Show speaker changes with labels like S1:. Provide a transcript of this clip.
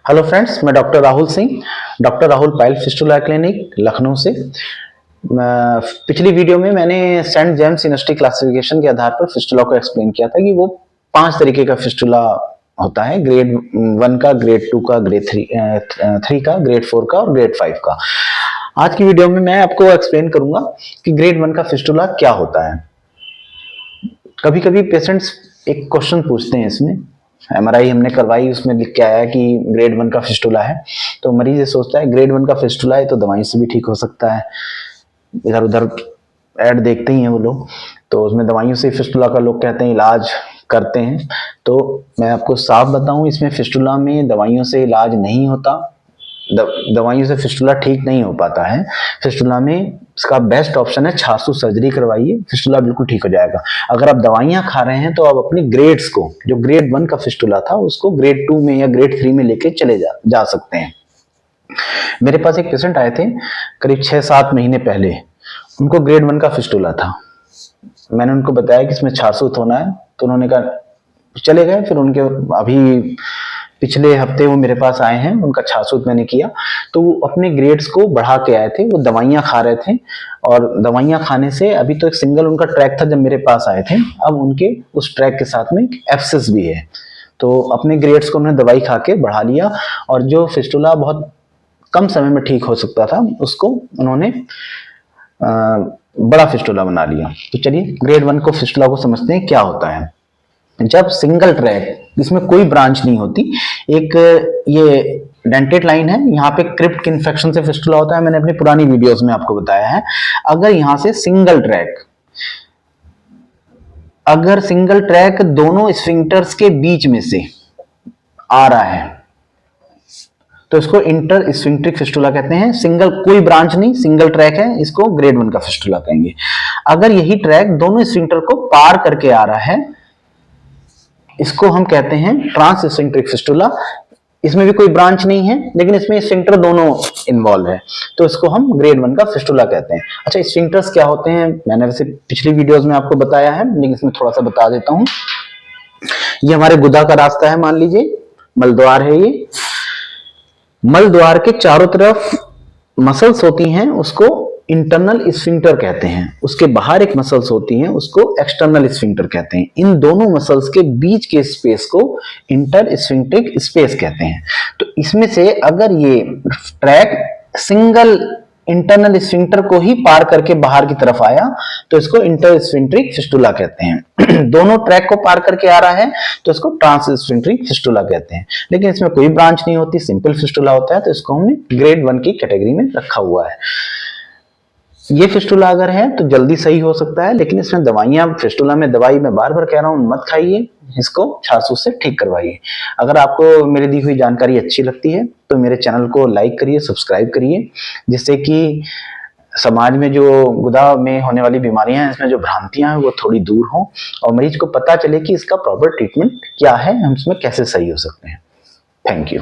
S1: Hello friends, मैं doctor Rahul Singh, doctor Rahul पायल fistula clinic Lucknow से। पिछली वीडियो में मैंने सेंट जेम्स यूनिवर्सिटी क्लासिफिकेशन के आधार पर फिस्टुला को एक्सप्लेन किया था कि वो 5 तरीके का फिस्टुला होता है, ग्रेड 1 का, ग्रेड 2 का, ग्रेड 3 का, ग्रेड 4 का और ग्रेड 5 का। आज की वीडियो में मैं आपको एक्सप्लेन करूंगा कि ग्रेड 1 का फिस्टुला क्या होता है। कभी कभी पेशेंट्स एक क्वेश्चन पूछते हैं, इसमें एमआरआई हमने करवाई, उसमें लिख के आया कि ग्रेड 1 का फिस्टुला है, तो मरीज ये सोचता है ग्रेड 1 का फिस्टुला है तो दवाई से भी ठीक हो सकता है। इधर उधर ऐड देखते ही हैं वो लोग, तो उसमें दवाइयों से फिस्टुला का लोग कहते हैं इलाज करते हैं। तो मैं आपको साफ बताऊं, इसमें फिस्टुला में दवाइयों से इलाज नहीं होता, दवाइयों से फिस्टुला ठीक नहीं हो पाता है। फिस्टुला में इसका बेस्ट ऑप्शन है छासू सर्जरी करवाइए, फिस्टुला बिल्कुल ठीक हो जाएगा। अगर आप दवाइयां खा रहे हैं तो आप अपने ग्रेड्स को, जो ग्रेड 1 का फिस्टुला था उसको ग्रेड 2 में या ग्रेड 3 में लेके चले जा सकते हैं। मेरे पास एक पेशेंट आए थे करीब 6-7 महीने पहले, उनको ग्रेड 1 का फिस्टुला था। मैंने उनको बताया कि इसमें छासूत होना है, तो उन्होंने कहा चले गए। फिर उनके अभी पिछले हफ्ते वो मेरे पास आए हैं, उनका छासूत मैंने किया, तो वो अपने ग्रेड्स को बढ़ा के आए थे। वो दवाइयां खा रहे थे और दवाइयां खाने से अभी तो एक सिंगल उनका ट्रैक था जब मेरे पास आए थे, अब उनके उस ट्रैक के साथ में एब्सेस भी है। तो अपने ग्रेड्स को उन्होंने दवाई खा के बढ़ा लिया और जो फिस्टुला बहुत कम समय में ठीक हो सकता था उसको उन्होंने बड़ा फिस्टुला बना लिया। तो चलिए ग्रेड 1 को फिस्टुला को समझते हैं क्या होता है। जब सिंगल ट्रैक, जिसमें कोई ब्रांच नहीं होती, एक ये डेंटेड लाइन है, यहाँ पे क्रिप्ट इन्फेक्शन से फिस्टुला होता है, मैंने अपनी पुरानी वीडियोस में आपको बताया है। अगर यहाँ से सिंगल ट्रैक दोनों स्फिंक्टर्स के बीच में से आ रहा है तो इसको इंटर स्फिंक्ट्रिक फिस्टुला कहते हैं। सिंगल, कोई ब्रांच नहीं, सिंगल ट्रैक है, इसको ग्रेड 1 का फिस्टुला कहेंगे। अगर यही ट्रैक दोनों स्फिंक्टर को पार करके आ रहा है, इसको हम कहते हैं ट्रांस स्फिंक्ट्रिक फिस्टुला। इसमें भी कोई ब्रांच नहीं है लेकिन इसमें स्फिंक्टर दोनों इन्वॉल्व है, तो इसको हम ग्रेड 1 का फिस्टुला कहते हैं। अच्छा, स्फिंक्टर्स क्या होते हैं मैंने वैसे पिछली वीडियोस में आपको बताया है, लेकिन इसमें थोड़ा सा बता देता हूं। ये हमारे गुदा का रास्ता है, मान लीजिए मलद्वार है। ये मलद्वार के चारों तरफ मसल्स होती हैं, उसको इंटरनल स्फिंक्टर कहते हैं। उसके बाहर एक मसल्स होती हैं, उसको एक्सटर्नल स्फिंक्टर कहते हैं। इन दोनों मसल्स के बीच के स्पेस को इंटर स्फिंक्ट्रिक स्पेस कहते हैं। तो इसमें से अगर ये ट्रैक सिंगल इंटरनल स्फिंक्टर को ही पार करके बाहर की तरफ आया तो इसको इंटर स्फिंक्ट्रिक फिस्टुला कहते हैं। दोनों ट्रैक को पार करके आ रहा है तो इसको ट्रांस स्फिंक्ट्रिक फिस्टुला कहते हैं। लेकिन इसमें कोई ब्रांच नहीं होती, सिंपल फिस्टुला होता है, तो इसको हमने ग्रेड 1 की कैटेगरी में रखा हुआ है। ये फिस्टुला अगर है तो जल्दी सही हो सकता है, लेकिन इसमें दवाइयां, फिस्टुला में दवाई मैं बार बार कह रहा हूं मत खाइए, इसको छाछूत से ठीक करवाइए। अगर आपको मेरी दी हुई जानकारी अच्छी लगती है तो मेरे चैनल को लाइक करिए, सब्सक्राइब करिए, जिससे कि समाज में जो गुदा में होने वाली बीमारियां हैं, इसमें जो भ्रांतियां हैं वो थोड़ी दूर हों और मरीज को पता चले कि इसका प्रॉपर ट्रीटमेंट क्या है, हम इसमें कैसे सही हो सकते हैं। Thank you.